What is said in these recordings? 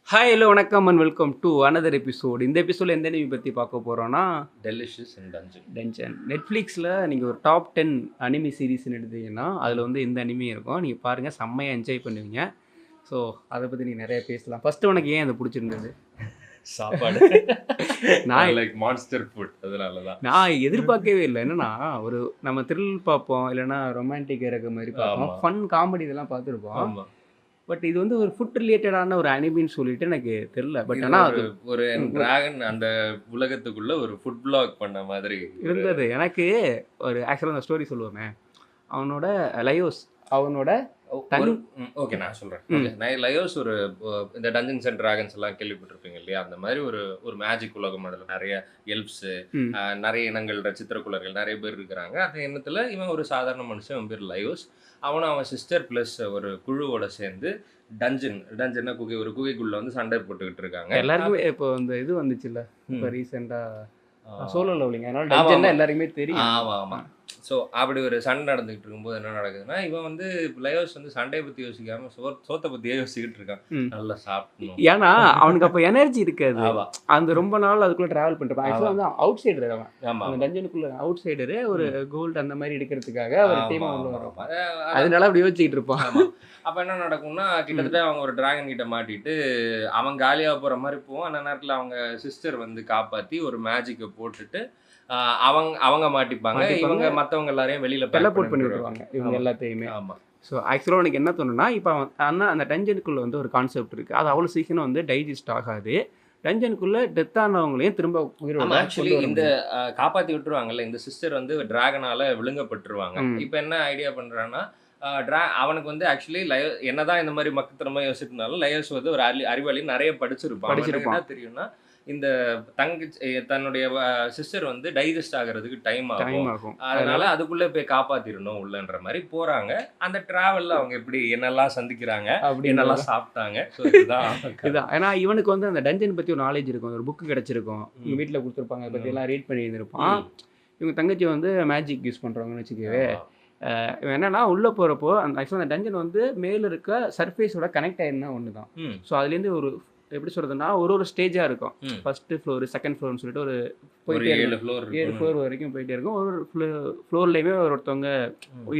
Hi hello வணக்கம் and welcome to another episode. இந்த எபிசோடில் எந்த அனிமி பற்றி பார்க்க போகிறோன்னா டெலிஷியஸ் அண்ட் டஞ்சன். டென்ஷன். நெட்ஃப்ளிக்ஸில் நீங்கள் ஒரு டாப் 10 அனிமி சீரீஸ்னு எடுத்தீங்கன்னா அதில் வந்து இந்த அனிமி இருக்கும். நீங்கள் பாருங்கள், செம்மையாக என்ஜாய் பண்ணுவீங்க. ஸோ அதை பற்றி நீங்கள் நிறைய பேசலாம். ஃபஸ்ட்டு உனக்கு ஏன் அதை பிடிச்சிருந்தது? சாப்பாடு. நான் லைக் மான்ஸ்டர் ஃபுட், அதனால தான். நான் எதிர்பார்க்கவே இல்லை. என்னன்னா ஒரு நம்ம த்ரில் பார்ப்போம், இல்லைன்னா ரொமான்டிக் இருக்க மாதிரி பார்ப்போம், ஆமா. ஃபன் காமெடி இதெல்லாம் பார்த்துருப்போம். ஆமா. பட் இது வந்து ஒரு ஃபுட் ரிலேட்டடான ஒரு அனிமின்னு சொல்லிட்டு எனக்கு தெரியல. பட் இது ஆனால் ஒரு அது ஒரு டிராகன் அந்த உலகத்துக்குள்ள ஒரு ஃபுட் பிளாக் பண்ண மாதிரி இருந்தது. எனக்கு ஒரு ஆக்சுவலாக அந்த ஸ்டோரி சொல்லுவோமே, அவனோட லயோஸ், அவனோட ஓகே நான் சொல்றேன். லயோஸ் ஒரு இந்த டஞ்சன்ஸ் அண்ட் டிராகன்ஸ் எல்லாம் கேள்விப்பட்டிருப்பீங்க இல்லையா? அந்த மாதிரி ஒரு ஒரு மேஜிக் உலகம். அதில் நிறைய எல்ப்ஸ், நிறைய இனங்கள், சித்திரக்குள்ளர்கள் நிறைய பேர் இருக்கிறாங்க. அந்த எண்ணத்துல இவன் ஒரு சாதாரண மனுஷன், அவன் பேர் லயோஸ். அவன் சிஸ்டர் பிளஸ் ஒரு குழுவோட சேர்ந்து டஞ்சன்னா ஒரு குகைக்குள்ள வந்து சண்டை போட்டுக்கிட்டு இருக்காங்க. எல்லாருக்குமே இப்போ இந்த இது வந்துச்சுல்ல, இப்போ ரீசெண்டாக சோலோ லெவலிங், அதனால ஆமா, டஞ்சன்னா ஆமா. எல்லாருக்குமே தெரியும். ஆமா. ஸோ அப்படி ஒரு சண்டை நடந்துகிட்டு இருக்கும்போது என்ன நடக்குதுன்னா, இவன் வந்து லயோஸ் வந்து சண்டையை பத்தி யோசிக்காம சோத்தை பத்தியே யோசிச்சுக்கிட்டு இருக்கான். நல்லா சாப்பிடணும். ஏன்னா அவனுக்கு அப்போ எனர்ஜி இருக்காது. ஆமா. அந்த ரொம்ப நாள் அதுக்குள்ள டிராவல் பண்ணிருப்பான். ஆக்சுவலாக வந்து அவுட் சைடர் அவன். ஆமா. அந்த டஞ்சனுக்குள்ள அவுட் சைடரு ஒரு கோல்டு அந்த மாதிரி எடுக்கிறதுக்காக ஒரு டீம் உள்ள வரும். ஆமா. அதனால அப்படி யோசிச்சுட்டு இருப்பான். ஆமா. அப்ப என்ன நடக்கும்னா, கிட்டத்தட்ட அவங்க ஒரு டிராகன் கிட்ட மாட்டிட்டு அவன் காலியாக போற மாதிரி போவோம். அந்த நேரத்துல அவங்க சிஸ்டர் வந்து காப்பாத்தி ஒரு மேஜிக்கை போட்டுட்டு அவங்க மாட்டிப்பாங்க. இவங்க மத்தவங்க எல்லாரையும் வெளியில டெலபோர்ட் பண்ணி விட்டுருவாங்க இவங்க எல்லாத்தையுமே. ஆமா. ஸோ ஆக்சுவலாக உனக்கு என்ன தோணுன்னா, இப்போ அவன் அண்ணா அந்த டஞ்சனுக்குள்ளே வந்து ஒரு கான்செப்ட் இருக்குது. அது அவ்வளோ சீக்கிரம் வந்து டைஜஸ்ட் ஆகாது. டஞ்சனுக்குள்ளே டெத் ஆனவங்களையும் திரும்ப உயிரோட ஆக்சுவலி இந்த காப்பாத்தி விட்டுருவாங்கல்ல, இந்த சிஸ்டர் வந்து டிராகனால விழுங்கப்பட்டுருவாங்க. இப்போ என்ன ஐடியா பண்றான்னா, அவனுக்கு வந்து ஆக்சுவலி என்னதான் இந்த மாதிரி மக்கத்தனமா யோசிச்சிருந்தாலும் லயோஸ் வந்து ஒரு அறிவாளி, நிறைய படிச்சிருப்பான். என்ன தெரியும்னா, இந்த தன்னுடைய சிஸ்டர் வந்து டைஜஸ்ட் ஆகிறதுக்கு டைம் ஆகும். அதனால அதுக்குள்ள போய் காப்பாத்திரணும் உள்ளன்ற மாதிரி போறாங்க. அந்த டிராவல்ல அவங்க எப்படி என்னெல்லாம் சந்திக்கிறாங்க, என்னெல்லாம் சாப்பிட்டாங்க. இதுதான். ஏன்னா இவனுக்கு வந்து அந்த டஞ்சன் பத்தி ஒரு நாலேஜ் இருக்கும், ஒரு புக்கு கிடைச்சிருக்கும், இவங்க வீட்டில் கொடுத்துருப்பாங்க, அதை பத்தி எல்லாம் ரீட் பண்ணி இருந்திருப்பான். இவங்க தங்கச்சி வந்து மேஜிக் யூஸ் பண்றாங்கன்னு வச்சுக்கவே. என்னன்னா உள்ள போறப்போ அந்த ஆக்சுவலாக அந்த டஞ்சன் வந்து மேல இருக்க சர்ஃபேஸோட கனெக்ட் ஆயிருந்தா ஒன்று தான். ஸோ அதுலேருந்து ஒரு எப்படி சொல்றதுன்னா ஒரு ஸ்டேஜாக இருக்கும். ஃபர்ஸ்ட் ஃப்ளோர், செகண்ட் ஃப்ளோர்னு சொல்லிட்டு ஒரு போயிட்டே 7 ஃப்ளோர் வரைக்கும் போயிட்டே இருக்கும். ஒரு ஃப்ளோர்லேயுமே ஒருத்தவங்க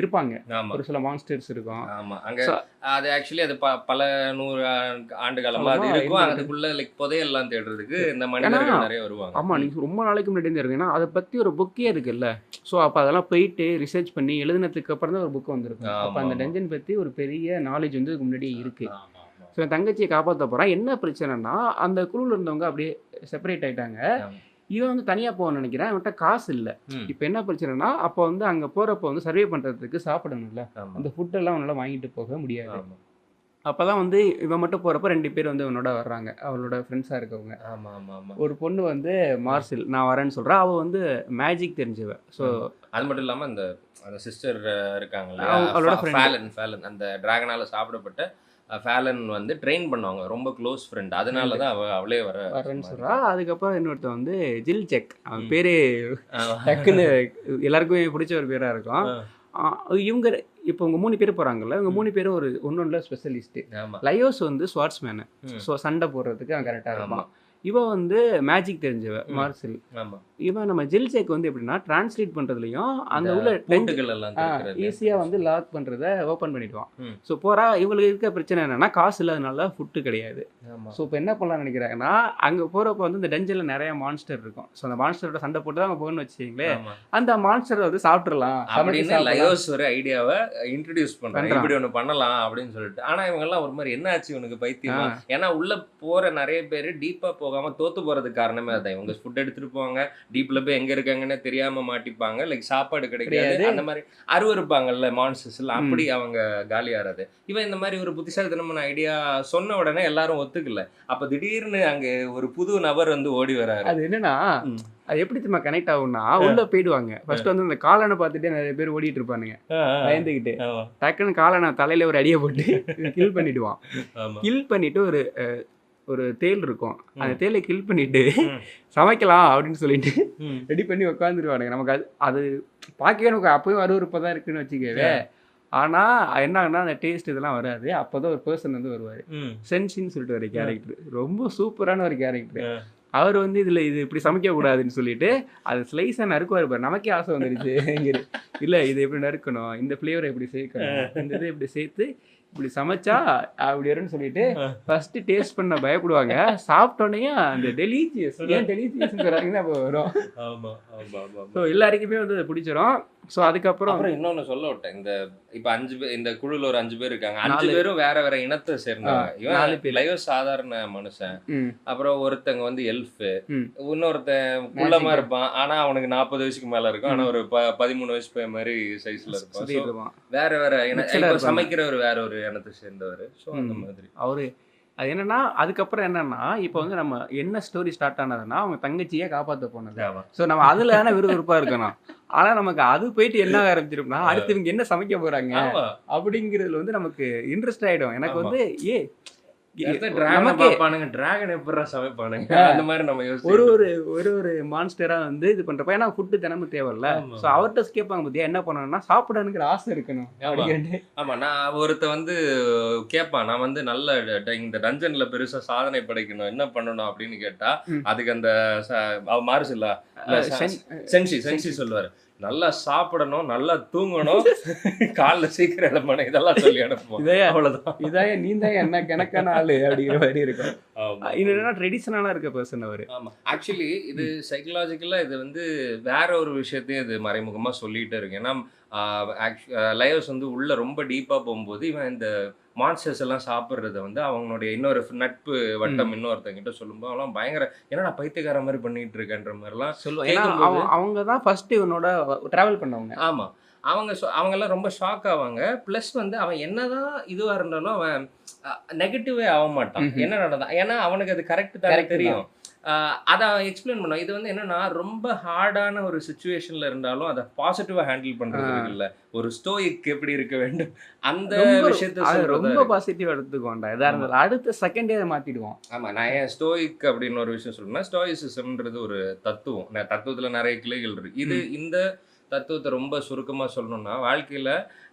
இருப்பாங்க, ஒரு சில மான்ஸ்டர்ஸ் இருக்கும். அது ஆக்சுவலி அது பல 100 ஆண்டு காலமா அது இருக்கும். அதுக்குள்ள லைக் புதையெல்லாம் தேடுறதுக்கு இந்த மனிதர்கள் நிறைய வருவாங்க. ஆமா, நீங்க ரொம்ப நாளைக்கு முன்னாடி இருக்கு. ஏன்னா அதை பத்தி ஒரு புக்கே இருக்குல்ல. ஸோ அப்போ அதெல்லாம் போயிட்டு ரிசர்ச் பண்ணி எழுதினதுக்கு அப்புறம் தான் ஒரு புக் வந்திருக்கும். அப்போ அந்த டஞ்சன் பத்தி ஒரு பெரிய நாலேஜ் வந்து இதுக்கு முன்னாடி இருக்கு. ஸோ என் தங்கச்சியை காப்பாற்ற போகிறான். என்ன பிரச்சனைனா, அந்த குழுவில் இருந்தவங்க அப்படியே செப்பரேட் ஆகிட்டாங்க. இவன் வந்து தனியாக போகணும்னு நினைக்கிறேன். அவன்கிட்ட காசு இல்லை. இப்போ என்ன பிரச்சனைனா, அப்போ வந்து அங்கே போகிறப்போ வந்து சர்வே பண்ணுறதுக்கு சாப்பிடணும்ல, அந்த ஃபுட்டெல்லாம் அவனால் வாங்கிட்டு போக முடியாது. அப்போ தான் வந்து இவன் மட்டும் போகிறப்ப 2 பேர் வந்து இவனோட வர்றாங்க, அவளோட ஃப்ரெண்ட்ஸாக இருக்கவங்க. ஒரு பொண்ணு வந்து மார்சில், நான் வரேன்னு சொல்கிறா. அவள் வந்து மேஜிக் தெரிஞ்சவ. ஸோ அது மட்டும் இல்லாமல் அந்த சிஸ்டர் இருக்காங்களா, அவளோட ஃபேலன், அந்த டிராகனால் சாப்பிடப்பட்ட ஃபேலன் வந்து ட்ரெயின் பண்ணுவாங்க, ரொம்ப க்ளோஸ் ஃப்ரெண்ட். அதனால தான் அவளே வரேன்னு சொல்கிறா. அதுக்கப்புறம் இன்னொருத்தன் வந்து ஜில் செக், அவன் பேர் டக்குன்னு எல்லாருக்குமே பிடிச்ச ஒரு பேராக இருக்கும். இவங்க இப்போ உங்க 3 பேர் போகிறாங்கல்ல, இவங்க 3 பேரும் ஒரு ஒன்னொன்றுல ஸ்பெஷலிஸ்ட்டு. லயோஸ் வந்து ஸ்வார்ட்ஸ்மேனு, ஸோ சண்டை போடுறதுக்கு அவன் கரெக்டாக இருப்பான். இவன் வந்து மேஜிக் தெரிஞ்சவ மார்சில். இவன் நம்ம ஜில் சேக் வந்து எப்படின்னா டிரான்ஸ்லேட் பண்ணுறதுலையும் அந்த உள்ள ஈஸியாக வந்து லாக் பண்ணுறத ஓப்பன் பண்ணிடுவான். ஸோ போகிறா. இவங்களுக்கு இருக்க பிரச்சனை என்னன்னா, காசு இல்லாதனால ஃபுட்டு கிடையாது. ஸோ இப்போ என்ன பண்ணலாம்னு நினைக்கிறாங்கன்னா, அங்கே போகிறப்ப வந்து இந்த டஞ்சனில் நிறைய மான்ஸ்டர் இருக்கும். ஸோ அந்த மான்ஸ்டரோட சண்டை போட்டு தான் அங்கே போகணும்னு வச்சுக்கிங்களேன். அந்த மான்ஸ்டரை வந்து சாப்பிட்றலாம் அப்படின்னு லயோஸ் ஒரு ஐடியாவை இன்ட்ரடியூஸ் பண்ணுறாங்க, இப்படி ஒன்று பண்ணலாம் அப்படின்னு சொல்லிட்டு. ஆனால் இவங்கெல்லாம் ஒரு மாதிரி என்ன ஆச்சு இவனுக்கு பைத்தியமா? ஏன்னா உள்ள போகிற நிறைய பேர் டீப்பாக போகாம தோத்து போறதுக்கு காரணமே அதான். இவங்க ஃபுட் எடுத்துட்டு போவாங்க, டீப்ல போய் எங்க இருக்காங்கன்னு தெரியாம மாட்டிப்பாங்க, லைக் சாப்பாடு கிடைக்காது, அந்த மாதிரி அருவருப்பாங்கல்ல மான்ஸ்டர்ஸ் எல்லாம், அப்படி அவங்க காலியாறது. இவன் இந்த மாதிரி ஒரு புத்திசாலித்தனமான ஐடியா சொன்ன உடனே எல்லாரும் ஒத்துக்கல. அப்ப திடீர்னு அங்க ஒரு புது நபர் வந்து ஓடி வராரு. அது என்னன்னா, அது எப்படி திரும்ப கனெக்ட் ஆகும்னா, உள்ள போயிடுவாங்க. ஃபர்ஸ்ட் வந்து அந்த காலனை பார்த்துட்டே நிறைய பேர் ஓடிட்டு இருப்பானுங்க பயந்துக்கிட்டு. டக்குன்னு காலனை தலையில ஒரு அடியை போட்டு கில் பண்ணிடுவான். கில் பண்ணிட்டு ஒரு தேல் இருக்கும், அந்த தேலை கில் பண்ணிட்டு சமைக்கலாம் அப்படின்னு சொல்லிட்டு ரெடி பண்ணி உட்காந்துருவானுங்க. நமக்கு அது பார்க்கவே நமக்கு அப்பயும் அருவருப்பாக தான் இருக்குன்னு வச்சுக்கவே. ஆனால் என்ன ஆகுனா அந்த டேஸ்ட் இதெல்லாம் வராது. அப்போ தான் ஒரு பர்சன் வந்து வருவார், சென்சின்னு சொல்லிட்டு ஒரு கேரக்டர், ரொம்ப சூப்பரான ஒரு கேரக்டர். அவர் வந்து இதில் இது இப்படி சமைக்கக்கூடாதுன்னு சொல்லிட்டு அது ஸ்லைஸாக நறுக்குவார் பாரு. நமக்கே ஆசை வந்துடுச்சு, இல்லை இது எப்படி நறுக்கணும், இந்த ஃப்ளேவரை எப்படி சேர்க்கணும், இந்த இதை இப்படி சேர்த்து இப்படி சமைச்சா அப்படி வரும்னு சொல்லிட்டு ஃபர்ஸ்ட் டேஸ்ட் பண்ண பயப்படுவாங்க. சாப்பிட்டோன்னே அந்த டெலிஷியஸ், ஏன் டெலிஷியஸ்ன்னு சொல்கிறாங்கன்னா அப்போ வரும். ஸோ எல்லாருக்குமே வந்து அது பிடிச்சிரும். ஸோ அதுக்கப்புறம் இன்னொன்னு சொல்ல விட்டேன், இந்த இப்போ 5 பேர் இந்த குழுல ஒரு 5 பேர் இருக்காங்க. 5 பேரும் வேற வேற இனத்தை சேர்ந்தவங்க. இவன் லயோஸ் சாதாரண மனுஷன், அப்புறம் ஒருத்தங்க வந்து எல்ஃப், இன்னொருத்தன் குள்ளமா இருப்பான் ஆனா அவனுக்கு 40 வயசுக்கு மேல இருக்கும், ஆனா ஒரு 13 வயசு மாதிரி சைஸ்ல இருப்பான். வேற வேற சமைக்கிறவர் வேற ஒரு இனத்தை சேர்ந்தவர். ஸோ அந்த மாதிரி அவரு அது என்னன்னா அதுக்கப்புறம் என்னன்னா இப்போ வந்து நம்ம என்ன ஸ்டோரி ஸ்டார்ட் ஆனதுன்னா அவங்க தங்கச்சியே காப்பாற்ற போனது. ஸோ நம்ம அதுல விறுவிறுப்பா இருக்கணும். ஆனா நமக்கு அது போயிட்டு என்ன ஆரம்பிச்சிருக்கும்னா அடுத்து இவங்க என்ன சமைக்க போறாங்க அப்படிங்கிறதுல வந்து நமக்கு இன்ட்ரெஸ்ட் ஆயிடும். எனக்கு வந்து ஒரு மான்ஸ்டரா வந்து இது பண்றப்ப ஏன்னா ஃபுட்டு தினமும் தேவையில்ல. ஸோ அவர்கிட்ட கேட்பாங்க பத்தியா என்ன பண்ணணும்னா சாப்பிடணுங்கிற ஆசை இருக்கணும். ஆமா, நான் ஒருத்த வந்து கேட்பான், நான் வந்து நல்ல இந்த டஞ்சன்ல பெருசா சாதனை படைக்கணும், என்ன பண்ணணும் அப்படின்னு கேட்டா அதுக்கு அந்த மாறுசில்லா சென்சி சொல்லுவாரு, நல்லா சாப்பிடணும், நல்லா தூங்கணும், காலைல சீக்கிரம் எழுப்பணும், இதெல்லாம் சொல்லி அனுப்புவோம். அவ்வளவுதான். இதாய நீ தான் என்ன கணக்கான ஆளு அப்படிங்கிற மாதிரி இருக்கும். என்னன்னா ட்ரெடிஷனலா இருக்க பர்சன் அவரு. ஆமா, ஆக்சுவலி இது சைக்கலாஜிக்கலா இது வந்து வேற ஒரு விஷயத்தையும் இது மறைமுகமா சொல்லிட்டே இருக்கு. ஏன்னா லயோஸ் வந்து உள்ள ரொம்ப டீப்பா போகும்போது இவன் இந்த மான்ஸ்டர்ஸ் எல்லாம் சாப்பிட்றத வந்து அவங்களுடைய இன்னொரு நட்பு வட்டம் இன்னொருத்தங்கிட்ட சொல்லும்போது அவெல்லாம் பயங்கர என்னடா பைத்தியக்கார மாதிரி பண்ணிட்டு இருக்கன்ற மாதிரிலாம் சொல்லுவாங்க. அவங்க தான் ஃபர்ஸ்ட் இவனோட டிராவல் பண்ணவங்க. ஆமா, அவங்கெல்லாம் ரொம்ப ஷாக் ஆவாங்க. ப்ளஸ் வந்து அவன் என்னதான் இதுவாக இருந்தாலும் அவன் நெகட்டிவே ஆக மாட்டான் என்ன நடந்தா, ஏன்னா அவனுக்கு அது கரெக்ட் தான் தெரியும். அதை எக்ஸ்பிளைன் பண்ணுவோம். இது வந்து என்னன்னா ரொம்ப ஹார்டான ஒரு சுச்சுவேஷன்ல இருந்தாலும் அதை பாசிட்டிவா ஹேண்டில் பண்றது இல்லை. ஒரு ஸ்டோயிக் எப்படி இருக்க வேண்டும் அந்த விஷயத்த ரொம்ப பாசிட்டிவா எடுத்துக்கோண்டா. எதா இருந்தாலும் அடுத்த செகண்டே அதை மாத்திடுவோம். ஆமா, நான் ஏன் ஸ்டோயிக் அப்படின்னு ஒரு விஷயம் சொல்லணும்னா ஸ்டோயிசிசம்ன்றது ஒரு தத்துவம். தத்துவத்துல நிறைய கிளைகள் இருக்கு. இது இந்த தத்துவத்தை ரொம்ப சுருக்கமா சொல்லணும்னா வாழ்க்கையில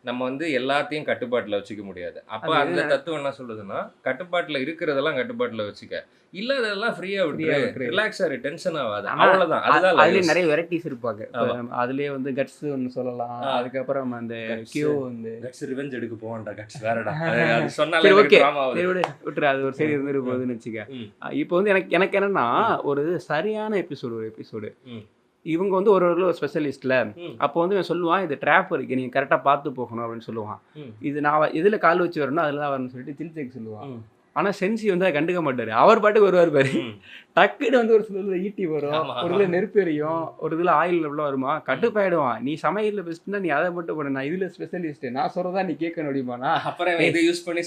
நம்ம வந்து எல்லாத்தையும் கட்டுப்பாட்டுல வச்சுக்க முடியாது. அப்ப அந்த தத்துவம் என்ன சொல்லுதுன்னா கட்டுப்பாட்டுல இருக்கிறதெல்லாம் கட்டுப்பாட்டுல வச்சுக்க, இல்லாததெல்லாம் ஃப்ரீயா விட்டு ரிலாக்ஸா இரு, டென்ஷன் ஆகாது, அவ்வளவுதான். அதுல நிறைய வெரைட்டிஸ் இருப்பாங்க. அதுலயே வந்து கட்ஸ் ஒன்னு சொல்லலாம். அதுக்கப்புறம் அந்த கியூ வந்து கட்ஸ் ரிவெஞ்ச் எடுக்க போவான்டா, கட்ஸ் வேறடா அது சொன்னாலே விட்டுரு, அது ஒரு சரி இருந்துட்டு போகுதுன்னு வச்சுக்க. இப்போ வந்து எனக்கு என்னன்னா ஒரு சரியான எபிசோடு இவங்க வந்து ஒரு ஸ்பெஷலிஸ்ட்ல அப்போ வந்து சொல்லுவான் இது ட்ராப் இருக்கு, நீங்க கரெக்டா பார்த்து போகணும் அப்படின்னு சொல்லுவான். இது நான் எதுல கால் வச்சு வரணும் அதுல தான் வரணும்னு சொல்லிட்டு ஜில் சொல்லுவான். ஆனா சென்சி வந்து அதை கண்டுக்க மாட்டாரு. அவர் பாட்டுக்கு வருவார் பாரு, டக்குன்னு வந்து ஒரு சில ஈட்டி வரும், ஒரு இதுல நெருப்பு எரியும், ஒரு இதுல ஆயில் எவ்வளோ வருமா, கட்டுப்பாயிடுவான். நீ சமையல பெஸ்ட்னா நீ அதை மட்டும் பண்ண, நான் இதுல ஸ்பெஷலிஸ்ட், நான் சொல்றதா நீ கேட்க முடியுமாண்ணா, அப்புறம் இதை யூஸ் பண்ணி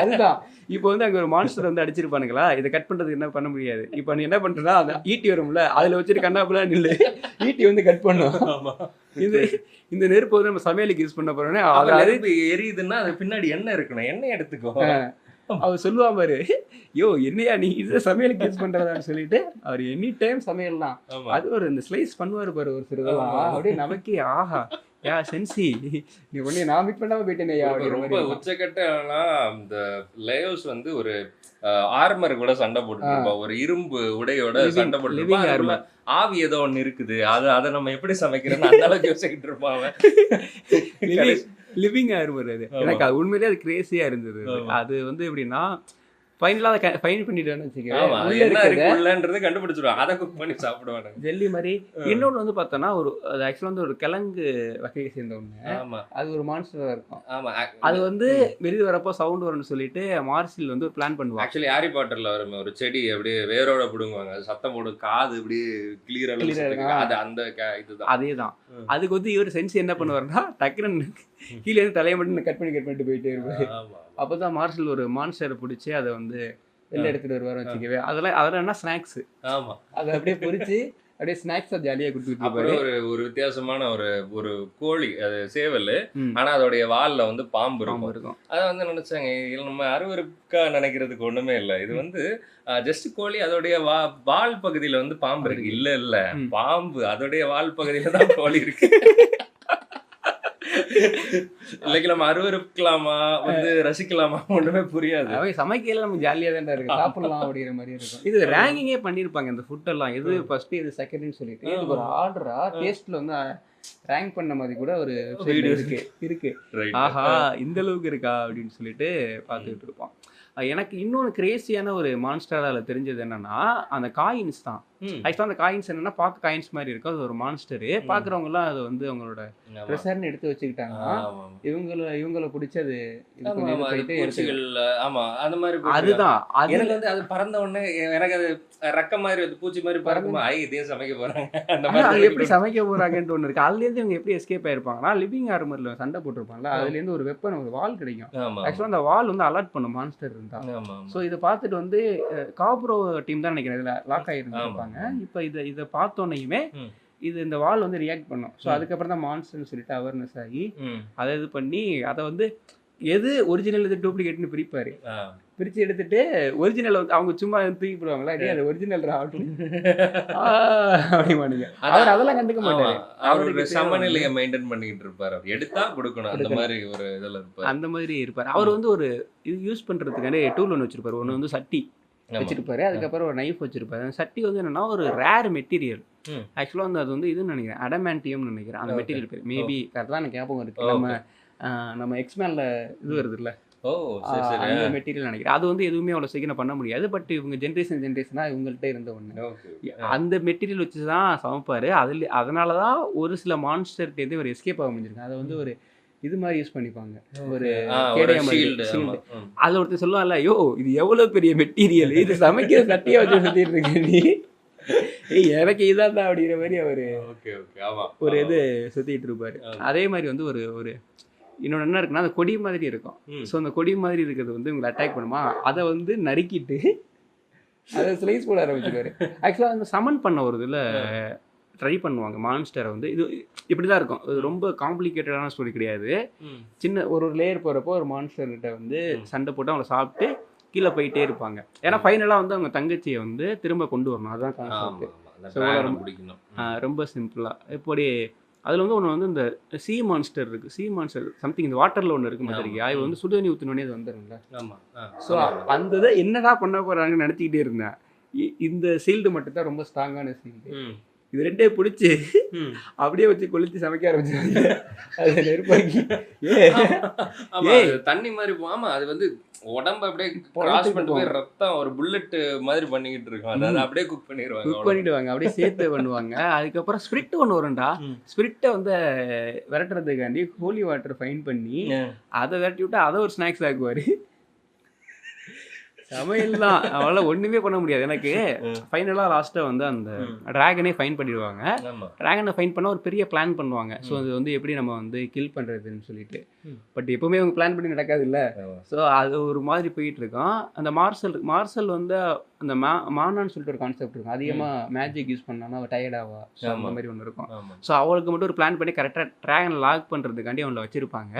அதுதான். இப்போ வந்து அங்க ஒரு மான்ஸ்டர் வந்து அடிச்சிருப்பானுங்களா, இதை கட் பண்றதுக்கு என்ன பண்ண முடியாது. இப்போ நீ என்ன பண்றா, அந்த ஈட்டி வரும்ல அதுல வச்சுட்டு கண்ணாப்புல நில்லு, ஈட்டி வந்து கட் பண்ணும். இது இந்த நெருப்பு வந்து நம்ம சமையலுக்கு யூஸ் பண்ண போறோம்னா நெருப்பு எரியுதுன்னா அது பின்னாடி எண்ணெய் இருக்கணும், எண்ணெய் எடுத்துக்கோ. அவர் சொல்லுவா பாரு, யோ என்னையா நீ இதை சமையலுக்கு யூஸ் பண்றதான்னு சொல்லிட்டு அவர் எனி டைம் சமையல் தான். அது ஒரு இந்த ஸ்லைஸ் பண்ணுவாரு பாரு ஒரு சிறுதெல்லாம், அப்படியே நமக்கே ஆஹா யா சென்சி நீ ஒன்னே நான் மீட் பண்ணாம போயிட்டேனையா. ரொம்ப உச்சக்கட்டம்னா இந்த லயோஸ் வந்து ஒரு ஆர்மர் கூட சண்டை போட்டுருப்பா, ஒரு இரும்பு உடையோட சண்டை போட்டுருப்பா. ஆவி ஏதோ ஒண்ணு இருக்குது, அதை நம்ம எப்படி சமைக்கிறோம்னு அந்த அளவுக்கு யோசிச்சுட்டு இருப்பான் அவன். லிவிங் ஆர்மர் அது எனக்கு அது உண்மையிலேயே அது கிரேசியா இருந்தது. அது வந்து எப்படின்னா ஃபைனலாக அதை ஃபைன் பண்ணிடுவேன்னு வச்சுக்கோங்க, கண்டுபிடிச்சிடுவான், அதை குக் பண்ணி சாப்பிடுவாங்க ஜெல்லி மாதிரி. இன்னொன்று வந்து பார்த்தோன்னா ஒரு அது ஆக்சுவலாக வந்து ஒரு கிழங்கு வகையை சேர்ந்த ஒன்று, அது ஒரு மான்ஸ்டராக இருக்கும். ஆமாம், அது வந்து வெளியே வரப்போ சவுண்ட் வரும்னு சொல்லிட்டு மார்சில் வந்து ஒரு பிளான் பண்ணுவாங்க. ஆக்சுவலி ஹாரி பாட்டர்ல வரும் ஒரு செடி அப்படியே வேரோட பிடுங்குவாங்க, அது சத்தம் போடும், காது அப்படியே கிளியர் அது அந்த இதுதான், அதே தான். அதுக்கு வந்து இவர் சென்சி என்ன பண்ணுவாருன்னா டக்குன்னு கீழே இருந்து தலையை மட்டும் கட் பண்ணிட்டு போயிட்டே இருப்பாரு. அப்போதான் மார்ஷல் ஒரு மான்ஸ்டரை பிடிச்சி அதை வந்து வெளில எடுத்துட்டு வருவார் வச்சுக்கவே. அதெல்லாம் என்ன ஸ்நாக்ஸ், ஆமா அதை அப்படியே பொரிச்சு அப்படியே ஸ்நாக்ஸா ஜாலியா கொடுத்துட்டு அப்புறம் ஒரு வித்தியாசமான ஒரு கோழி, அது சேவல், ஆனா அதோடைய வால்ல வந்து பாம்பு இருக்கும். அதை வந்து நினைச்சாங்க நம்ம அருவருக்கா நினைக்கிறதுக்கு ஒண்ணுமே இல்லை, இது வந்து ஜஸ்ட் கோழி, அதோடைய வால் பகுதியில வந்து பாம்பு இருக்கு. இல்ல பாம்பு அதோடைய வால் பகுதியில தான் கோழி இருக்கு. இல்லைக்கு நம்ம அருவருக்கலாமா வந்து ரசிக்கலாமா ஒன்றுமே புரியாது. அவை சமைக்கையில நமக்கு ஜாலியாக தான் இருக்கு, சாப்பிடலாம் அப்படிங்கிற மாதிரி இருக்கும். இது ரேங்கிங்கே பண்ணியிருப்பாங்க இந்த ஃபுட்டெல்லாம், எது ஃபர்ஸ்ட் இது செகண்ட்னு சொல்லிட்டு இதுக்கு ஒரு ஆர்டரா டேஸ்ட்ல வந்து ரேங்க் பண்ண மாதிரி கூட ஒரு வீடியோ இருக்கு. ஆஹா இந்த அளவுக்கு இருக்கா அப்படின்னு சொல்லிட்டு பார்த்துக்கிட்டு இருப்போம். எனக்கு இன்னொன்று கிரேசியான ஒரு மான்ஸ்டர் அதில் தெரிஞ்சது என்னன்னா அந்த காயின்ஸ் தான். ஆக்சுவலாக அந்த காயின்ஸ் என்னன்னா பார்க்க காயின்ஸ் மாதிரி இருக்கும், அது ஒரு மான்ஸ்டரு. பார்க்குறவங்கலாம் அது வந்து அவங்களோட ட்ரெஷர்னு எடுத்து வச்சுக்கிட்டாங்கன்னா இவங்கள பிடிச்சது அதுதான். எனக்கு வந்து அது பறந்த உடனே எனக்கு அது ரக்க மாதிரி பூச்சி மாதிரி பறக்கும், இதே சமைக்க போறாங்க அந்த மாதிரி எப்படி சமைக்க போறாங்கன்னு ஒன்று இருக்கு. அதுலேருந்து இவங்க எப்படி எஸ்கேப் ஆயிருப்பாங்கன்னா லிவிங் ஆர்மர்ல சண்டை போட்டிருப்பாங்கல்ல, அதுலேருந்து ஒரு வெப்பன் ஒரு வால் கிடைக்கும். ஆக்சுவலாக அந்த வால் வந்து அலர்ட் பண்ணும் மான்ஸ்டர் இருந்தா. ஸோ இதை பார்த்துட்டு வந்து காப்ரோ டீம் தான் நினைக்கிறேன் இதில் லாக் ஆகிருந்துருப்பாங்க. இப்போ இதை பார்த்தோன்னையுமே இது இந்த வால் வந்து ரியாக்ட் பண்ணும். ஸோ அதுக்கப்புறம் தான் மான்ஸ்டர்னு சொல்லிட்டு அவேர்னஸ் ஆகி அதை இது பண்ணி அதை வந்து எது ஒரிஜினல் இது டூப்ளிகேட்னு பிரிப்பாரு. பிரித்து எடுத்துட்டு ஒரிஜினல் வந்து அவங்க சும்மா தூக்கி போடுவாங்களா, அது ஒரிஜினல் அப்படிங்க. அவர் அதெல்லாம் கண்டுக்க மாட்டாரு, அவருக்கு சமநிலையை மெயின்டைன் பண்ணிக்கிட்டு இருப்பாரு. எடுத்தா கொடுக்கணும் அந்த மாதிரி ஒரு இதில் இருப்பார். அந்த மாதிரி இருப்பார். அவர் வந்து ஒரு இது யூஸ் பண்ணுறதுக்கான டூல் ஒன்று வச்சிருப்பாரு. ஒன்று வந்து சட்டி வச்சிருப்பாரு, அதுக்கப்புறம் ஒரு நைஃப் வச்சிருப்பாரு. அந்த சட்டி வந்து என்னன்னா ஒரு ரேர் மெட்டீரியல். ஆக்சுவலாக வந்து அது வந்து இதுன்னு நினைக்கிறேன், அடமான்டியம்னு நினைக்கிறேன் அந்த மெட்டீரியல் பேர். மேபி கரெக்டாக எனக்கு ஞாபகம் இருக்கு. நம்ம எக்ஸ்மேன்ல இது வருது இல்லை, அந்த மெட்டீரியல் நினைக்கிறேன். அது வந்து எதுவுமே அவ்வளோ சீக்கிரம் பண்ண முடியாது. பட் இவங்க ஜென்ரேஷனாக இவங்கள்ட்ட இருந்த ஒன்று அந்த மெட்டீரியல் வச்சு தான் சமைப்பார். அதனால தான் ஒரு சில மான்ஸ்டர்கிட்டேருந்து ஒரு எஸ்கேப் ஆக முடிஞ்சிருக்கு. அதை வந்து ஒரு இது மாதிரி யூஸ் பண்ணிப்பாங்க, ஒரு ஷீல்டு. அதில் ஒருத்தர் சொல்லுவாங்கல்ல, ஐயோ இது எவ்வளோ பெரிய மெட்டீரியல், இது சமைக்கிற சட்டியை வச்சு சுற்றிட்டு இருக்கு நீ, எனக்கு இதான் தான் அப்படிங்கிற மாதிரி அவர் ஒரு இது சுற்றிட்டு இருப்பார். அதே மாதிரி வந்து ஒரு இன்னொன்று என்ன இருக்குன்னா, அந்த கொடி மாதிரி இருக்கும். ஸோ அந்த கொடி மாதிரி இருக்கிறது வந்து இவங்களை அட்டாக் பண்ணுமா, அதை வந்து நறுக்கிட்டு அதை ஸ்லைஸ் போட ஆரம்பிச்சுருவாரு. ஆக்சுவலாக அந்த சமன் பண்ண ஒரு இதில் ட்ரை பண்ணுவாங்க மான்ஸ்டரை வந்து. இது இப்படி தான் இருக்கும், இது ரொம்ப காம்ப்ளிகேட்டடான ஸ்டோரி கிடையாது. சின்ன ஒரு லேயர் போகிறப்போ ஒரு மான்ஸ்டர்கிட்ட வந்து சண்டை போட்டு அவங்கள சாப்பிட்டு கீழே போயிட்டே இருப்பாங்க. ஏன்னா ஃபைனலாக வந்து அவங்க தங்கச்சியை வந்து திரும்ப கொண்டு வரணும், அதுதான் கான்செப்ட். ரொம்ப சிம்பிளாக இப்படி அதில் வந்து ஒன்று வந்து இந்த சீ மான்ஸ்டர் இருக்குது. சீ மான்ஸ்டர் சம்திங் இந்த வாட்டரில் ஒன்று இருக்குது மாதிரி, அது வந்து சுடுதண்ணி ஊற்றினோடனே அது வந்துடும்ல. ஸோ அந்த இதை என்னடா பண்ண போகிறாங்கன்னு நினச்சிக்கிட்டே இருந்தேன். இந்த சீல்டு மட்டும் தான் ரொம்ப ஸ்ட்ராங்கான சீல்டு. இது ரெண்டே பிடிச்சி அப்படியே வச்சு கொளுத்தி சமைக்க ஆரம்பிச்சாங்க. அது நெருப்பாக்கி தண்ணி மாதிரி. ஆமா, அது வந்து உடம்பு அப்படியே கிராஸ் பண்ணிட்டு போய் ரத்தம் ஒரு புல்லட் மாதிரி பண்ணிக்கிட்டு இருக்கும். அதாவது அப்படியே குக் பண்ணிடுவாங்க, அப்படியே சேர்த்து பண்ணுவாங்க. அதுக்கப்புறம் ஸ்பிரிட் ஒன்று வரும்டா, ஸ்பிரிட்டை வந்து விரட்டுறதுக்காண்டி ஹோலி வாட்டர் ஃபைன் பண்ணி அதை விரட்டி விட்டு அதை ஒரு ஸ்நாக்ஸ் ஆக்குவார். சமையல் தான், அவளால ஒன்றுமே பண்ண முடியாது. எனக்கு ஃபைனலாக லாஸ்ட்டாக வந்து அந்த ட்ராகனே ஃபைன் பண்ணிடுவாங்க. ட்ராகனை ஃபைன் பண்ணால் ஒரு பெரிய பிளான் பண்ணுவாங்க. ஸோ அது வந்து எப்படி நம்ம வந்து கில் பண்ணுறதுன்னு சொல்லிட்டு. பட் எப்பவுமே அவங்க பிளான் பண்ணி நடக்காது இல்லை. ஸோ அது ஒரு மாதிரி போயிட்டு இருக்கோம். அந்த மார்சல் வந்து அந்த மானான்னு சொல்லிட்டு ஒரு கான்செப்ட் இருக்கும். அதிகமாக மேஜிக் யூஸ் பண்ணான்னா அவள் டயர்டாவா, ஸோ அந்த மாதிரி ஒன்று இருக்கும். ஸோ அவளுக்கு மட்டும் ஒரு பிளான் பண்ணி கரெக்டாக ட்ராகனை லாக் பண்ணுறதுக்காண்டி அவங்கள வச்சுருப்பாங்க.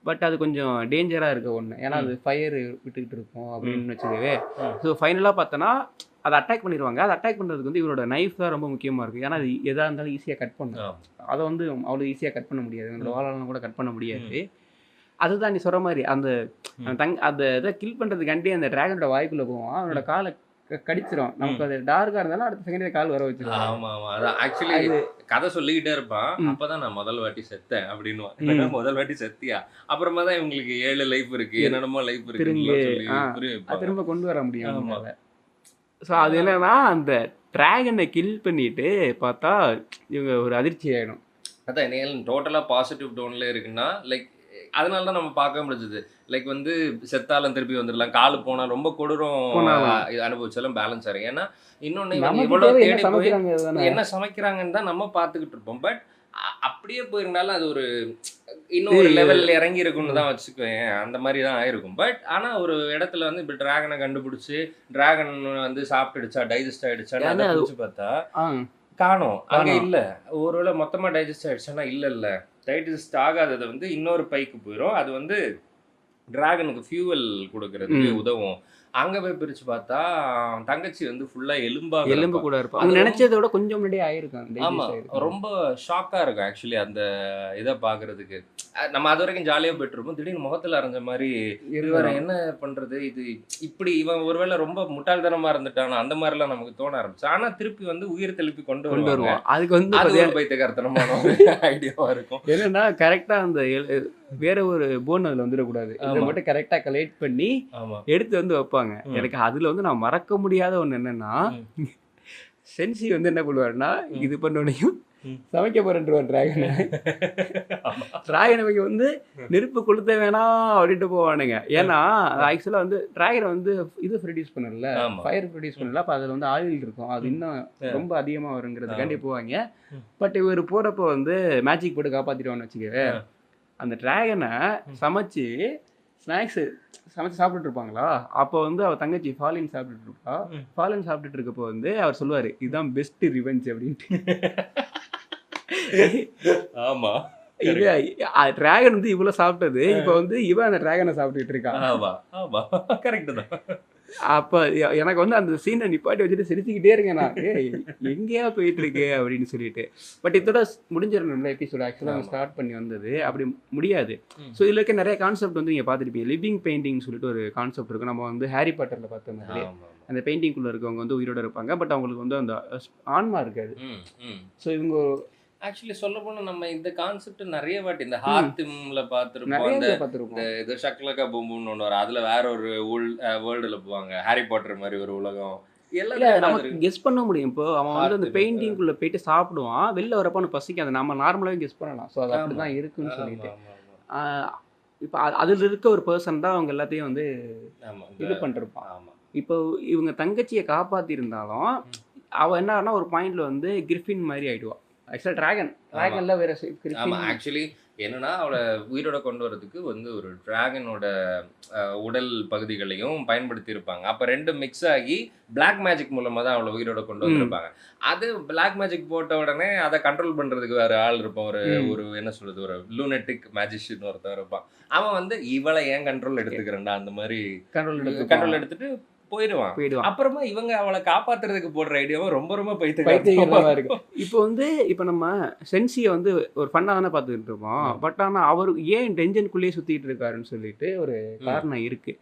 பட் அது கொஞ்சம் டேஞ்சராக இருக்க ஒன்று, ஏன்னா அது ஃபயர் விட்டுக்கிட்டு இருக்கும் அப்படின்னு வச்சுக்கவே. ஸோ ஃபைனலாக பார்த்தோன்னா அதை அட்டாக் பண்ணிடுவாங்க. அதை அட்டாக் பண்ணுறதுக்கு வந்து இவரோட நைஃப் தான் ரொம்ப முக்கியமாக இருக்குது. ஏன்னா அது எதாக இருந்தாலும் ஈஸியாக கட் பண்ணும். அதை வந்து அவ்வளோ ஈஸியாக கட் பண்ண முடியாது, அந்த வாழலாம் கூட கட் பண்ண முடியாது. அதுதான் நீ சொல்கிற மாதிரி அந்த அந்த இதை கில் பண்ணுறதுக்காண்டி அந்த ட்ராகனோட வாய்க்குள்ளே போவோம், அவனோட காலை கடிச்சிரும். நமக்கு அது டார்க்கா இருந்தாலும் அடுத்த செகண்ட் கால் வர வச்சிருவாங்க. ஆமா ஆமா, அதான் ஆக்சுவலி கதை சொல்லிக்கிட்டே இருப்பான். அப்பதான் நான் முதல் வாட்டி செத்தேன் அப்படின்னு. முதல் வாட்டி செத்தியா, அப்புறமா தான் இவங்களுக்கு 7 லைஃப் இருக்கு, என்னென்னமோ லைஃப் இருக்கு, திரும்ப கொண்டு வர முடியும். ஸோ அது என்னன்னா அந்த டிராகனை கில் பண்ணிட்டு பார்த்தா இவங்க ஒரு அதிர்ச்சி ஆயிடும். அதான் என்ன டோட்டலாக பாசிட்டிவ் டோன்ல இருக்குன்னா லைக் அதனால தான் நம்ம பார்க்க முடிஞ்சது. லைக் வந்து செத்தாலும் திருப்பி வந்துடலாம், காலு போனால் ரொம்ப கொடூரம் அனுபவிச்சாலும் பேலன்ஸ் ஆகும். ஏன்னா இன்னொன்று எவ்வளோ தேடி போய் என்ன சமைக்கிறாங்கன்னு தான் நம்ம பார்த்துக்கிட்டு இருப்போம். பட் அப்படியே போயிருந்தாலும் அது ஒரு இன்னொரு லெவலில் இறங்கி இருக்குன்னு தான் வச்சுக்குவேன். அந்த மாதிரி தான் ஆயிருக்கும். பட் ஆனால் ஒரு இடத்துல வந்து இப்போ டிராகனை கண்டுபிடிச்சி டிராகன் வந்து சாப்பிட்டுடுச்சா, டைஜஸ்ட் ஆகிடுச்சான்னு பிடிச்சி பார்த்தா காணும், அங்கே இல்லை. ஒருவேளை மொத்தமாக டைஜஸ்ட் ஆகிடுச்சானா இல்லை, டைஜஸ்ட் ஆகாததை வந்து இன்னொரு பைக்கு போயிடும். அது வந்து டிராகனுக்கு ஃபியூவல் கொடுக்கறதுக்கு உதவும். அங்க போய் பிரிச்சு பார்த்தா தங்கச்சி வந்து ஃபுல்லா எலும்பு எலும்பு கூட இருப்போம். அவங்க நினைச்சதை விட கொஞ்சம் முன்னாடியே ஆயிருக்கும். ஆமா, ரொம்ப ஷாக்கா இருக்கும் ஆக்சுவலி அந்த இதை பாக்குறதுக்கு. நம்ம அது வரைக்கும் ஜாலியா போயிட்டு இருப்போம். திடீர்னு முகத்துல அரைஞ்ச மாதிரி இவரை என்ன பண்றது, இது இப்படி இவன் ஒருவேளை ரொம்ப முட்டாள்தனமா இருந்துட்டானா அந்த மாதிரி எல்லாம் நமக்கு தோண ஆரம்பிச்சு. ஆனா திருப்பி வந்து உயிர் திருப்பி கொண்டு வருவாங்க. அதுக்கு வந்து அது ஒரு பைத்தியக்காரத்தனமான ஐடியாவா இருக்கும். என்னன்னா கரெக்டா அந்த வேற ஒரு போன் அதுல வந்துடக்கூடாது, இதை மட்டும் கரெக்டா கலெக்ட் பண்ணி எடுத்து வந்து வைப்பாங்க. எனக்கு அதுல வந்து நான் மறக்க முடியாத ஒண்ணு என்னன்னா, சென்சி வந்து என்ன பண்ணுவாருன்னா, இது பண்ணோனையும் சமைக்க போறேன்ருவார் டிராகனை. டிராகனை வந்து நெருப்பு கொளுத்த வேணாம் அப்படின்ட்டு போவானுங்க. ஏன்னா ஆக்சுவலா வந்து டிராகனை வந்து இது ப்ரொடியூஸ் பண்ணல, ஃபயர் ப்ரொடியூஸ் பண்ணல. அப்போ அதில் வந்து ஆயில் இருக்கும், அது இன்னும் ரொம்ப அதிகமாக வருங்கிறதுக்காண்டி போவாங்க. பட் இவர் போறப்போ வந்து மேஜிக் போட்டு காப்பாற்றிடுவான்னு வச்சுக்கவே. அந்த டிராகனை சமைச்சு ஸ்நாக்ஸு சமைச்சு சாப்பிட்டுட்டு இருப்பாங்களா, அப்போ வந்து அவர் தங்கச்சி ஃபாலின் சாப்பிட்டுட்டு இருப்பா. ஃபாலின் சாப்பிட்டுட்டு இருக்கப்போ வந்து அவர் சொல்லுவார், இதுதான் பெஸ்ட் ரிவெஞ்ச் அப்படின்ட்டு. ஆமா, டிராகன் வந்து இவ்வளவு சாப்பிட்டது, இப்ப வந்து இவன் அந்த டிராகனை சாப்பிட்டுட்டு இருக்கான். ஆமா ஆமா, கரெக்ட் தான். அப்ப எனக்கு வந்து அந்த சீனை நிப்பாட்டி வச்சுட்டு சிரிச்சுக்கிட்டே இருக்கேன் நான், எங்கேயா போயிட்டு இருக்கு அப்படின்னு சொல்லிட்டு. பட் இதோட முடிஞ்சிடணும்ல எபிசோட். ஆக்சுவலாக ஸ்டார்ட் பண்ணி வந்தது அப்படி முடியாது. ஸோ இதில் இருக்க நிறைய கான்செப்ட் வந்து நீங்கள் பார்த்துருப்பீங்க. லிவிங் பெயிண்டிங் சொல்லிட்டு ஒரு கான்செப்ட் இருக்கும். நம்ம வந்து ஹாரி பாட்டரில் பார்த்த மாதிரி அந்த பெயிண்டிங்குள்ளே இருக்கவங்க வந்து உயிரோட இருப்பாங்க. பட் அவங்களுக்கு வந்து அந்த ஆன்மா இருக்காது. ஸோ இவங்க ஆக்சுவலி சொல்ல போனா நம்ம இந்த கான்செப்ட் நிறைய வாட்டி இந்த ஹார்த்திம்ல பார்த்துருப்போம். அந்த இது ஷக்லகா பூம்புன்னு ஒன்று வரும், அதுல வேற ஒரு வேர்ல்டுல போவாங்க, ஹாரி பாட்டர் மாதிரி ஒரு உலகம். எல்லாம் நமக்கு கெஸ் பண்ண முடியும். இப்போ அவன் வந்து அந்த பெயிண்டிங்குள்ள போயிட்டு சாப்பிடுவான், வெளில வரப்போ பசிக்காது, நம்ம நார்மலாகவே கெஸ் பண்ணலாம். ஸோ அது அப்படிதான் இருக்குன்னு சொல்லிட்டு இப்போ அதில் இருக்க ஒரு பர்சன் தான் அவங்க எல்லாத்தையும் வந்து இது பண்ணிருப்பான். இப்போ இவங்க தங்கச்சியை காப்பாற்றிருந்தாலும் அவள் என்ன ஆனா ஒரு பாயிண்ட்ல வந்து கிரிஃபின் மாதிரி ஆயிடுவான். ஆக்சுவலாக டிராகன்ல வேற. ஆமா, ஆக்சுவலி என்னன்னா அவளை உயிரோட கொண்டு வரதுக்கு வந்து ஒரு டிராகனோட உடல் பகுதிகளையும் பயன்படுத்தி இருப்பாங்க. அப்ப ரெண்டு மிக்ஸ் ஆகி பிளாக் மேஜிக் மூலமா தான் அவளை உயிரோட கொண்டு வந்திருப்பாங்க. அது பிளாக் மேஜிக் போட்ட உடனே அதை கண்ட்ரோல் பண்றதுக்கு வேற ஆள் இருப்பான், ஒரு என்ன சொல்றது, ஒரு லூனட்டிக் மேஜிஷியன் ஒருத்தன் இருப்பான். அவன் வந்து இவளை ஏன் கண்ட்ரோல் எடுத்துக்கிறேன்டா அந்த மாதிரி கண்ட்ரோல் எடுத்துட்டு போயிடுவான். அப்புறமா இவங்க அவளை காப்பாத்துறதுக்கு போடுற ஐடியாவும் ரொம்ப ரொம்ப பைத்தியமா இருக்கும். இப்போ வந்து இப்போ நம்ம சென்சியை வந்து ஒரு ஃபன்னா தானே பார்த்துக்கிட்டு இருக்கோம். பட் ஆனா அவர் ஏன் டென்ஷனுக்குள்ளேயே சுத்திட்டு இருக்காருன்னு சொல்லிட்டு ஒரு காரணம் இருக்கு.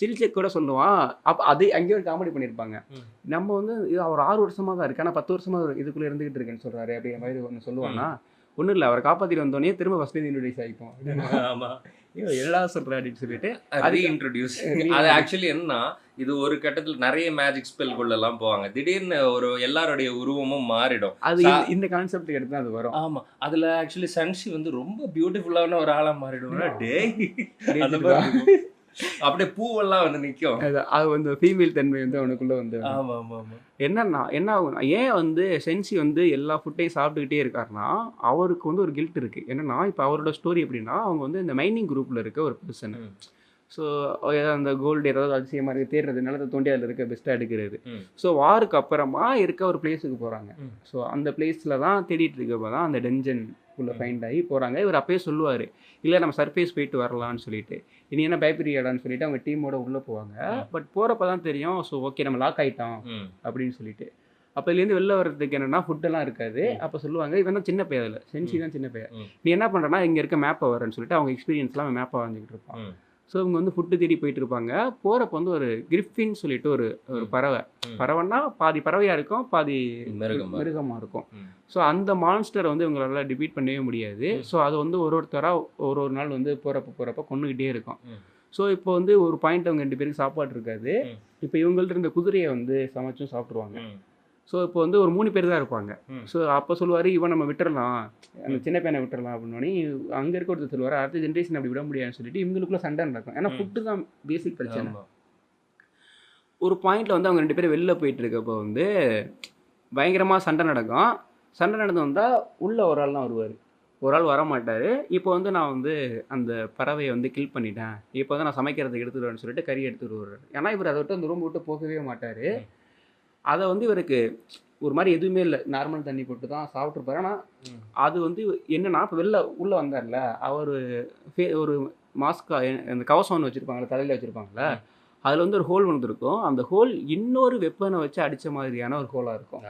சில்செக் கூட சொல்லுவான். அப்ப அது அங்கேயே ஒரு காமெடி பண்ணியிருப்பாங்க. நம்ம வந்து அவர் 6 வருஷமா தான் இருக்கு, ஆனா 10 வருஷமா இதுக்குள்ள இருந்துகிட்டு இருக்குன்னு சொல்றாரு அப்படிங்கிற மாதிரி ஒன்று சொல்லுவானா. ஒன்றும் இல்லை, அவரை காப்பாற்றிட்டு வந்தோடனே திரும்ப ஃபர்ஸ்ட் இன்ட்ரோடியூஸ் ஆகிப்போம். எல்லா சொல்கிறேன் அப்படின்னு சொல்லிட்டு அது இன்ட்ரோடியூஸ். அது ஆக்சுவலி என்னன்னா, இது ஒரு கட்டத்தில் நிறைய மேஜிக் ஸ்பெல்குள்ளெல்லாம் போவாங்க. திடீர்னு ஒரு எல்லாருடைய உருவமும் மாறிடும். அது இந்த கான்செப்ட் எடுத்து அது வரும். ஆமா, அதுல ஆக்சுவலி சன்ஷி வந்து ரொம்ப பியூட்டிஃபுல்லான ஒரு ஆளா மாறிடும். அப்படியே பூவெல்லாம் வந்து நிற்கும். அது வந்து ஃபீமேல் தன்மை வந்து அவனுக்குள்ள வந்து என்னன்னா என்ன ஆகும், ஏன் வந்து சென்சி வந்து எல்லா ஃபுட்டையும் சாப்பிட்டுக்கிட்டே இருக்காருன்னா அவருக்கு வந்து ஒரு கில்ட் இருக்கு. என்னன்னா இப்போ அவரோட ஸ்டோரி எப்படின்னா, அவங்க வந்து இந்த மைனிங் குரூப்ல இருக்க ஒரு பர்சன். ஸோ அந்த கோல்டு ஏதாவது அதிசயமாக இருக்குது தேடுறது, நிலத்தை தோண்டி அதில் இருக்க பெஸ்ட்டாக எடுக்கிறது. ஸோ வாருக்கு அப்புறமா இருக்க ஒரு பிளேஸுக்கு போகிறாங்க. ஸோ அந்த பிளேஸில் தான் தேடிட்டு இருக்கப்போ தான் அந்த டென்ஜன் உள்ள ஃபைண்ட் ஆகி போகிறாங்க. இவர் அப்பயே சொல்லுவார், இல்லை நம்ம சர்ஃபேஸ் போயிட்டு வரலான்னு சொல்லிட்டு. இனி என்ன பயப்படுறியாடான்னு சொல்லிட்டு அவங்க டீமோட உள்ளே போவாங்க. பட் போகிறப்ப தான் தெரியும், ஸோ ஓகே நம்ம லாக் ஆகிட்டோம் அப்படின்னு சொல்லிட்டு. அப்போ இதுலேருந்து வெளில வர்றதுக்கு என்னென்னா ஃபுட்டெல்லாம் இருக்காது. அப்போ சொல்லுவாங்க, இவன் தான் சின்ன பையன், அதில் சென்சி தான் சின்ன பையன், நீ என்ன பண்ணுறனா இங்கே இருக்க மேப்பை வரேன்னு சொல்லிட்டு அவங்க எக்ஸ்பீரியன்ஸ்லாம் மேப்பை வாங்கிக்கிட்டு இருப்பான். ஸோ இவங்க வந்து ஃபுட்டு தேடி போயிட்டு இருப்பாங்க. போகிறப்ப வந்து ஒரு கிரிஃபின் சொல்லிட்டு ஒரு பறவைன்னா பாதி பறவையாக இருக்கும், பாதி மிருகமாக இருக்கும். ஸோ அந்த மான்ஸ்டரை வந்து இவங்களால டிபீட் பண்ணவே முடியாது. ஸோ அது வந்து ஒருத்தராக ஒரு நாள் வந்து போகிறப்ப கொண்டுகிட்டே இருக்கும். ஸோ இப்போ வந்து ஒரு பாயிண்ட் அவங்க 2 பேருக்கு சாப்பாடு இருக்காது. இப்போ இவங்கள்ட்ட இருந்த குதிரையை வந்து சமைச்சும் சாப்பிட்ருவாங்க. ஸோ இப்போ வந்து ஒரு 3 பேர் தான் இருப்பாங்க. ஸோ அப்போ சொல்லுவார், இவன் நம்ம விட்டுறலாம், அந்த சின்ன பையனை விட்டுறலாம் அப்படின்னோடனே அங்கே இருக்க ஒருத்தர் சொல்லுவார், அடுத்த ஜென்ரேஷன் அப்படி விட முடியாதுன்னு சொல்லிட்டு இவங்களுக்குள்ள சண்டை நடக்கும். ஏன்னா ஃபுட்டு தான் பேசிக் பிரச்சனை. ஒரு பாயிண்டில் வந்து அவங்க 2 பேரும் வெளில போயிட்டு இருக்கப்போ வந்து பயங்கரமாக சண்டை நடக்கும். சண்டை நடந்து வந்தால் உள்ளே ஒரு ஆள் தான் வருவார், ஒரு ஆள் வர மாட்டார். இப்போ வந்து நான் வந்து அந்த பறவையை வந்து கில் பண்ணிட்டேன், இப்போ வந்து நான் சமைக்கிறதுக்கு எடுத்துட்டு வரேன்னு சொல்லிட்டு கறி எடுத்துகிட்டு வருவார். ஏன்னா இவர் அதை விட்டு அந்த ரூம் விட்டு போகவே மாட்டார். அதை வந்து இவருக்கு ஒரு மாதிரி எதுவுமே இல்லை, நார்மல் தண்ணி போட்டு தான் சாப்பிட்ருப்பாரு. ஆனால் அது வந்து என்னன்னா, இப்போ உள்ளே வந்தார்ல அவர் ஒரு மாஸ்கா, அந்த கவசம் ஒன்று வச்சுருப்பாங்களே தலையில் வச்சுருப்பாங்களே, அதில் வந்து ஒரு ஹோல் வந்துருக்கும். அந்த ஹோல் இன்னொரு வெப்பனை வச்சு அடித்த மாதிரியான ஒரு ஹோலாக இருக்கும்.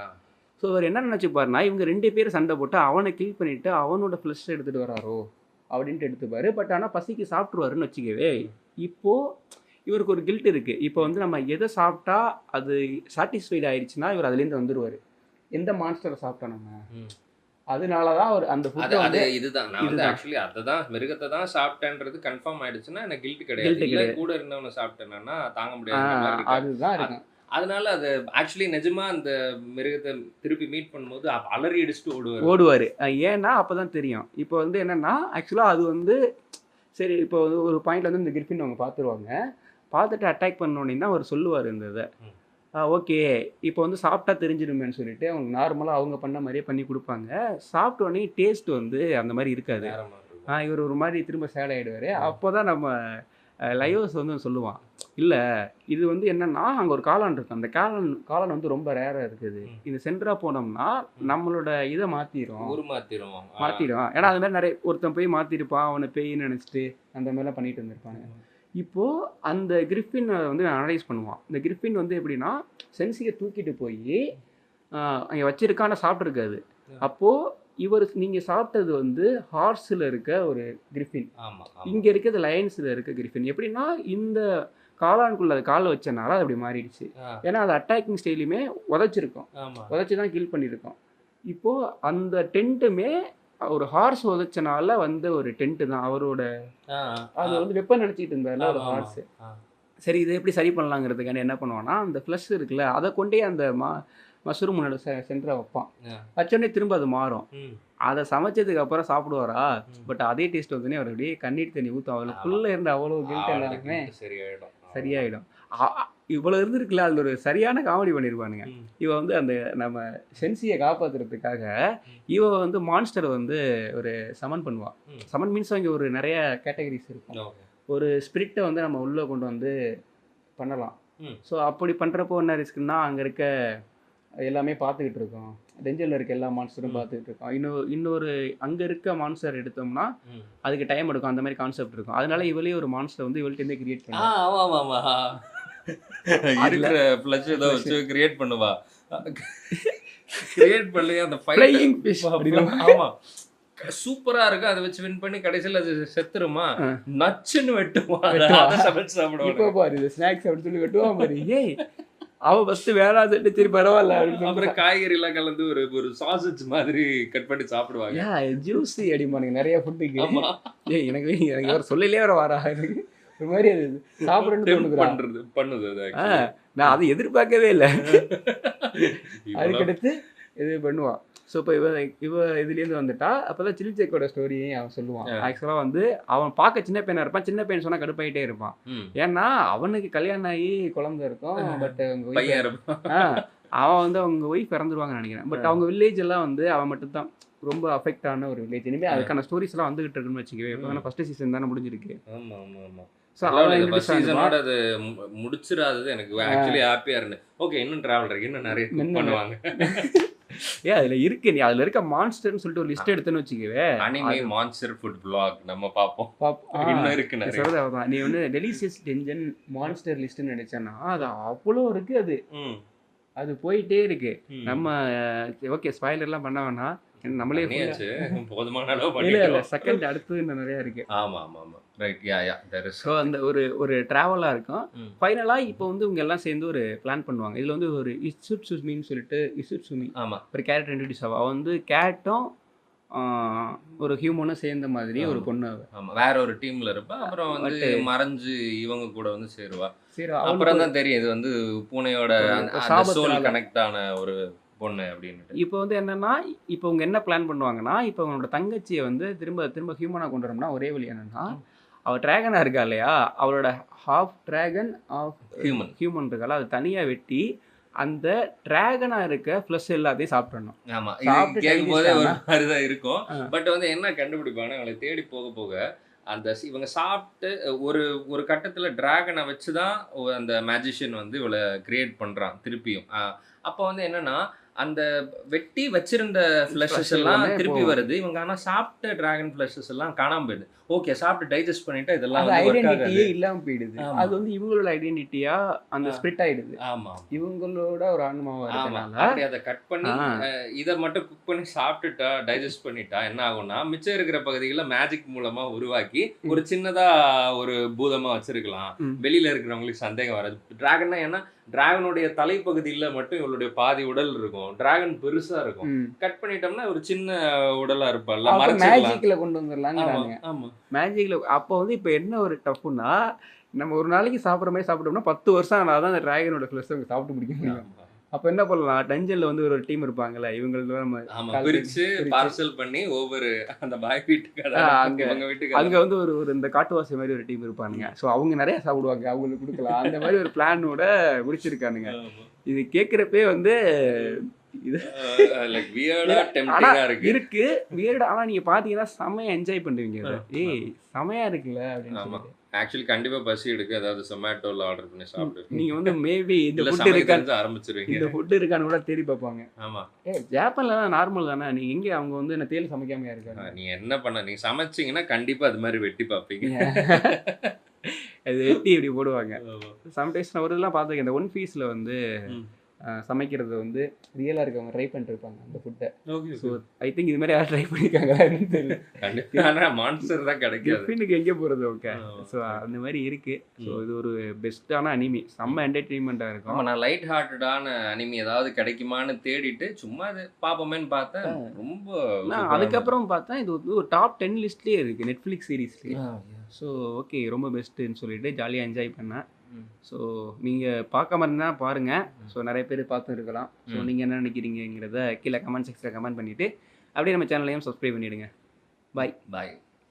ஸோ அவர் என்ன நினச்சிப்பாருனா, இவங்க 2 பேரும் சண்டை போட்டு அவனை கில் பண்ணிவிட்டு அவனோட ஃப்ளஷ் எடுத்துகிட்டு வராரோ அப்படின்ட்டு எடுத்துப்பார். பட் ஆனால் பசிக்கு சாப்பிட்ருவாருன்னு வச்சுக்கவே. இப்போது இவருக்கு ஒரு கில்ட் இருக்குது. இப்போ வந்து நம்ம எதை சாப்பிட்டா அது சாட்டிஸ்ஃபைட் ஆயிடுச்சுன்னா இவர் அதுலேருந்து வந்துடுவார். எந்த மான்ஸ்டரை சாப்பிட்டோம் நம்ம, அதனால தான் அவர் அந்த ஃபுட்டை வந்து இதுதான் நான் வந்து ஆக்சுவலி அதை தான் மிருகத்தை தான் சாப்பிட்டேன்றது கன்ஃபார்ம் ஆயிடுச்சுன்னா எனக்கு கில்ட் கிடையாது. இல்லை கூட இருந்தவனை சாப்பிட்டேன்னா தாங்க முடியாது. அதுதான் இருக்கும். அதனால அது ஆக்சுவலி நிஜமா அந்த மிருகத்தை திருப்பி மீட் பண்ணும்போது அலறி அடிச்சுட்டு ஓடுவார். ஏன்னா அப்போ தான் தெரியும். இப்போ வந்து என்னென்னா ஆக்சுவலாக அது வந்து சரி இப்போ வந்து ஒரு பாயிண்ட்ல வந்து இந்த கிரிஃபின் அவங்க பார்த்துருவாங்க. பார்த்துட்டு அட்டாக் பண்ணோன்னே தான் அவர் சொல்லுவார் இந்த இதை. ஓகே இப்போ வந்து சாப்பிட்டா தெரிஞ்சிடுமேன்னு சொல்லிட்டு அவங்க நார்மலாக அவங்க பண்ண மாதிரியே பண்ணி கொடுப்பாங்க. சாப்பிட்டோன்னே டேஸ்ட் வந்து அந்த மாதிரி இருக்காது. இவர் ஒரு மாதிரி திரும்ப சேட் ஆகிடுவார். அப்போ தான் நம்ம லயோஸ் வந்து சொல்லுவான், இல்லை இது வந்து என்னென்னா அங்கே ஒரு காளான் இருக்கும். அந்த காளான் வந்து ரொம்ப ரேராக இருக்குது. இந்த சென்டராக போனோம்னா நம்மளோட இதை மாற்றிடும். ஏன்னா அது மாதிரி நிறைய ஒருத்தன் போய் மாற்றிருப்பான், அவனை பேய்ன்னு நினச்சிட்டு அந்த மாதிரிலாம் பண்ணிட்டு இருந்திருப்பாங்க. இப்போது அந்த கிரிஃபினை வந்து அனலைஸ் பண்ணுவான். இந்த கிரிஃபின் வந்து எப்படின்னா சென்சியை தூக்கிட்டு போய் அங்கே வச்சிருக்கான சாப்பிட்ருக்காது. அப்போது இவர் நீங்கள் சாப்பிட்டது வந்து ஹார்ஸில் இருக்க ஒரு கிரிஃபின், இங்கே இருக்கிறது லயன்ஸில் இருக்க கிரிஃபின். எப்படின்னா இந்த காளானுக்குள்ள அது காலை வச்சனால அது அப்படி மாறிடுச்சு. ஏன்னா அது அட்டாக்கிங் ஸ்டைலுமே உதச்சி தான் கில் பண்ணியிருக்கோம். இப்போது அந்த டென்ட்டுமே ஒரு ஹார்ஸ் உதச்சனால வந்து ஒரு டென்ட்டு தான் அவரோட. அது வந்து வெப்பன் நினச்சிட்டு இருந்தால ஒரு ஹார்ஸு. சரி இதை எப்படி சரி பண்ணலாங்கிறதுக்கான என்ன பண்ணுவான்னா அந்த ஃப்ளஷ் இருக்குல்ல அதை கொண்டே அந்த மஷ்ரூம் சென்டரை வைப்பான். வச்சோடனே திரும்ப அது மாறும். அதை சமைச்சதுக்கு அப்புறம் சாப்பிடுவாரா, பட் அதே டேஸ்ட் வந்துனே அவர் அப்படியே கண்ணீர் தண்ணி ஊற்றும். அவளுக்குள்ளே இருந்த அவ்வளோ கில்ட் எல்லாருமே சரியாயிடும். இவ்வளோ இருந்துருக்குல்ல, அதில் ஒரு சரியான காமெடி பண்ணியிருப்பானுங்க. இவன் வந்து அந்த நம்ம சென்சியை காப்பாற்றுறதுக்காக இவன் வந்து மான்ஸ்டரை வந்து ஒரு சமன் பண்ணுவான். சமன் மீன்ஸ் அங்கே ஒரு நிறைய கேட்டகரிஸ் இருக்கும். ஒரு ஸ்பிரிட்டை வந்து நம்ம உள்ளே கொண்டு வந்து பண்ணலாம். ஸோ அப்படி பண்ணுறப்போ என்ன ரிஸ்க்குன்னா அங்கே இருக்க எல்லாமே பார்த்துக்கிட்டு இருக்கோம். டெஞ்சரில் இருக்க எல்லா மான்ஸ்டரும் பார்த்துக்கிட்டு இருக்கோம். இன்னொரு அங்கே இருக்க மான்ஸ்டர் எடுத்தோம்னா அதுக்கு டைம் எடுக்கும். அந்த மாதிரி கான்செப்ட் இருக்கும். அதனால இவளே ஒரு மான்ஸ்டர் வந்து இவள்கிட்டே கிரியேட் பண்ணுவான். இருக்கிற ஃப்ளஷ் ஏதோ வச்சு கிரியேட் பண்ணுவா. கிரியேட் பண்ணி அந்த ஃப்ளையிங் ஃபிஷ் ஆமா சூப்பரா இருக்கு. அதை வச்சு வின் பண்ணி கடைசியில் அது செத்துருமா, நச்சுன்னு வெட்டுமா, அதை சமைச்சு சாப்பிடுவாங்க. இப்போ பாரு இது ஸ்நாக்ஸ் அப்படின்னு சொல்லி வெட்டுவான் பாரு. ஏய் அவ ஃபர்ஸ்ட் வேணாதுன்னு சரி பரவாயில்ல அப்படின்னு அப்புறம் காய்கறி எல்லாம் கலந்து ஒரு சாசேஜ் மாதிரி கட் பண்ணி சாப்பிடுவாங்க. ஜூஸி அடிமானுங்க நிறைய ஃபுட்டுக்கு. ஏய் எனக்கு வேற சொல்லலே வேற வாரா எனக்கு ஒரு மாதிரி அது சாப்பிடணும்னு பண்ணுது. நான் அதை எதிர்பார்க்கவே இல்லை. அதுக்கடுத்து இது பண்ணுவான். ஸோ இப்போ இவ இதுலேருந்து வந்துட்டா அப்போ தான் சில்லி சேக்கோட ஸ்டோரியும் அவன் சொல்லுவான். ஆக்சுவலாக வந்து அவன் பார்க்க சின்ன பையனாக இருப்பான். சின்ன பையன் சொன்னால் கடுப்பாயிட்டே இருப்பான். ஏன்னா அவனுக்கு கல்யாணம் ஆகி குழந்தை இருக்கும். பட் அவன் வந்து அவங்க ஒய்ஃப் இறந்துருவாங்கன்னு நினைக்கிறேன். பட் அவங்க வில்லேஜ் எல்லாம் வந்து அவன் மட்டும்தான் ரொம்ப அஃபெக்ட் ஆன ஒரு வில்லேஜ். இனிமேல் அதுக்கான ஸ்டோரிஸ் எல்லாம் வந்துகிட்டு இருக்குன்னு வச்சுக்கவே. இப்போ தானே ஃபர்ஸ்ட் சீசன் தானே முடிஞ்சிருக்கு. அது முடிச்சிடாதது எனக்கு ஆக்சுவலி ஹாப்பியா இருந்து. ஓகே இன்னும் டிராவல் இருக்கு, இன்னும் நிறைய பண்ணுவாங்க. அதுல இருக்கு. நீ அதுல இருக்க மான்ஸ்டர்னு சொல்லிட்டு ஒரு லிஸ்ட் எடுத்துன்னு வச்சுக்கவே. அனிமே மான்ஸ்டர் ஃபுட் vlog நம்ம பாப்போம். இன்னும் இருக்கு நிறைய. சொல்றதா நீ வந்து டெலிஷியஸ் டென்ஜன் மான்ஸ்டர் லிஸ்ட்னு நினைச்சேன்னா அது அவ்வளோ இருக்கு. அது போயிட்டே இருக்கு. நம்ம ஓகே ஸ்பாயிலர்லாம் பண்ண வேணாம், நம்மளே போதுமான அளவு பண்ணிட்டோம். செகண்ட் அடுத்து இன்னும் நிறைய இருக்கு. ஆமா ஆமா ஆமா right ya ya there is. So அந்த ஒரு ட்ராவலாக இருக்கும். ஃபைனலாக இப்போ வந்து இவங்க எல்லாம் சேர்ந்து ஒரு பிளான் பண்ணுவாங்க. இதில் வந்து ஒரு இசுட்சுமின்னு சொல்லிட்டு இசுட்சுமி ஒரு கேரக்டர் இன்ட்ரடியூஸ் ஆகும். அவன் வந்து கேட்டும் ஒரு ஹியூமனும் சேர்ந்த மாதிரி ஒரு பொண்ணு. வேற ஒரு டீம்ல இருப்பா. அப்புறம் வந்து மறைஞ்சு இவங்க கூட வந்து சேருவா. அப்புறம் தான் தெரியும் இது வந்து பூனையோட சோல் கனெக்ட் ஆன ஒரு பொண்ணு அப்படின்னு. இப்போ வந்து என்னன்னா இப்போ அவங்க என்ன பிளான் பண்ணுவாங்கன்னா இப்போ அவனோட தங்கச்சியை வந்து திரும்ப திரும்ப ஹியூமனாக கொண்டு வரணும்னா ஒரே வழி என்னன்னா அவள் ட்ராகனாக இருக்கா இல்லையா, அவளோட ஹாஃப் ட்ராகன் ஆஃப் ஹியூமன் இருக்கால அது தனியாக வெட்டி அந்த ட்ராகனாக இருக்க ஃப்ளஷ் எல்லாத்தையும் சாப்பிடணும். ஆமாம் கேட்கும் போதே ஒரு மாதிரி தான் இருக்கும். பட் வந்து என்ன கண்டுபிடிப்பாங்கன்னா அவளை தேடி போக போக அந்த இவங்க சாப்பிட்டு ஒரு கட்டத்தில் டிராகனை வச்சு தான் அந்த மேஜிஷியன் வந்து இவளை கிரியேட் பண்ணுறான் திருப்பியும். அப்போ வந்து என்னன்னா அந்த வெட்டி வச்சிருந்த ஃப்ளஷஸ் எல்லாம் திருப்பி வருது. இவங்க ஆனா சாப்பிட்ட டிராகன் ஃப்ளஷஸ் எல்லாம் காணாம போயிடுது. ஓகே, சாப்பிட்டு டைஜஸ்ட் பண்ணிட்டா இதெல்லாம் அது வந்து ஒர்க் ஐடென்டிட்டியே ஆகாது. இல்லாம போயிடுது. அது வந்து இவங்களோட ஐடென்டிட்டியா அந்த ஸ்ப்ளிட் ஆயிடுது. ஆமா இவங்களோட ஒரு ஆன்மாவா ஆமா. இருக்கனால அப்படி அதை கட் பண்ணி இதை மட்டும் குக் பண்ணி சாப்பிட்டுட்டா, டைஜஸ்ட் பண்ணிட்டா என்ன ஆகும்னா, மிச்சம் இருக்கிற பகுதிகளை மேஜிக் மூலமா உருவாக்கி ஒரு சின்னதா ஒரு பூதமா வச்சிருக்கலாம். வெளியில இருக்கிறவங்களுக்கு சந்தேகம் வராது. டிராகன்னா ஏன்னா டிராகனுடைய தலைப்பகுதியில மட்டும் இவளுடைய பாதி உடல் இருக்கும். டிராகன் பெருசா இருக்கும். கட் பண்ணிட்டோம்னா ஒரு சின்ன உடலா இருப்பாள்ல, மறைச்சிடலாம். மேஜிக்ல கொண்டு வந்துடலாங்கிறாங்க. ஆமா மேஜிக்ல அப்போ வந்து இப்போ என்ன ஒரு டஃப்னா, நம்ம ஒரு நாளைக்கு சாப்பிட்ற மாதிரி சாப்பிட்டோம்னா 10 வருஷம் ஆனால் தான் அந்த டிராகனோட ஃப்ளஷ் அவங்க சாப்பிட்டு முடிக்க முடியும். அப்போ என்ன பண்ணலாம், டஞ்சன்ல வந்து ஒரு டீம் இருப்பாங்கல்ல, இவங்கள நம்ம பிரிச்சு பார்சல் பண்ணி ஒவ்வொரு அந்த பாய் வீட்டுக்கு இவங்க வீட்டுக்கு அங்க வந்து ஒரு இந்த காட்டுவாசி மாதிரி ஒரு டீம் இருப்பானுங்க. ஸோ அவங்க நிறைய சாப்பிடுவாங்க, அவங்களுக்கு கொடுக்கலாம். அந்த மாதிரி ஒரு பிளானோட முடிச்சிருக்கானுங்க. இது கேட்குறப்பே வந்து இது இருக்கு வியர்டா. ஆனா நீங்க பாத்தீங்கன்னா செமையா என்ஜாய் பண்ணுவீங்க. ஏய் செமையா இருக்குல்ல அப்படின்னு. ஆக்சுவலி கண்டிப்பா பசி எடுக்கு. அதாவது Zomatoல ஆர்டர் பண்ணி சாப்பிட்டு நீங்க வந்து மேபி இந்த ஃபுட் இருக்கான்னு ஆரம்பிச்சிருவீங்க. இந்த ஃபுட் இருக்கான்னு கூட தேடி பார்ப்பாங்க. ஆமா, ஜப்பான்ல நார்மல் தானே. நீங்க எங்க அவங்க வந்து என்ன தேல் சமைக்காமையா இருக்காங்க. நீங்க என்ன பண்ண, நீங்க சமைச்சீங்கன்னா கண்டிப்பா அது மாதிரி வெட்டி பார்ப்பீங்க. அது வெட்டி இப்படி போடுவாங்க. சம்டைம்ஸ் நான் ஒரு இதெல்லாம் பார்த்துருக்கேன். இந்த ஒன் பீஸ்ல வந்து சமைக்கிறது வந்து ரியலாக இருக்கவங்க ட்ரை பண்ணிருப்பாங்க அந்த ஃபுட்டை. ஸோ ஐ திங்க் இது மாதிரி யாரும் ட்ரை பண்ணியிருக்காங்களான்னு தெரியல. மான்ஸ்டர் தான் கிடைக்கும். ஃபின்னுக்கு எங்கே போகிறது. ஓகே, ஸோ அந்த மாதிரி இருக்குது. ஸோ இது ஒரு பெஸ்ட்டான அனிமி, செம்ம என்டர்டெயின்மெண்ட்டாக இருக்கும். ஆமாம், நான் லைட் ஹார்ட்டடான அனிமி ஏதாவது கிடைக்குமான்னு தேடிட்டு சும்மா இது பார்ப்போமேன்னு பார்த்தேன். ரொம்ப அதுக்கப்புறம் பார்த்தேன் இது வந்து ஒரு டாப் 10 லிஸ்ட்லேயே இருக்குது நெட்ஃப்ளிக்ஸ் சீரீஸ்லேயே. ஸோ ஓகே, ரொம்ப பெஸ்ட்டுன்னு சொல்லிட்டு ஜாலியாக என்ஜாய் பண்ணேன். ஸோ நீங்கள் பார்க்காம இருந்தால் பாருங்கள். ஸோ நிறைய பேர் பார்த்து இருக்கலாம். ஸோ நீங்கள் என்ன நினைக்கிறீங்கிறத கீழே கமெண்ட் செக்ஷனில் கமெண்ட் பண்ணிவிட்டு அப்படியே நம்ம சேனலையும் சப்ஸ்கிரைப் பண்ணிவிடுங்க. பாய்.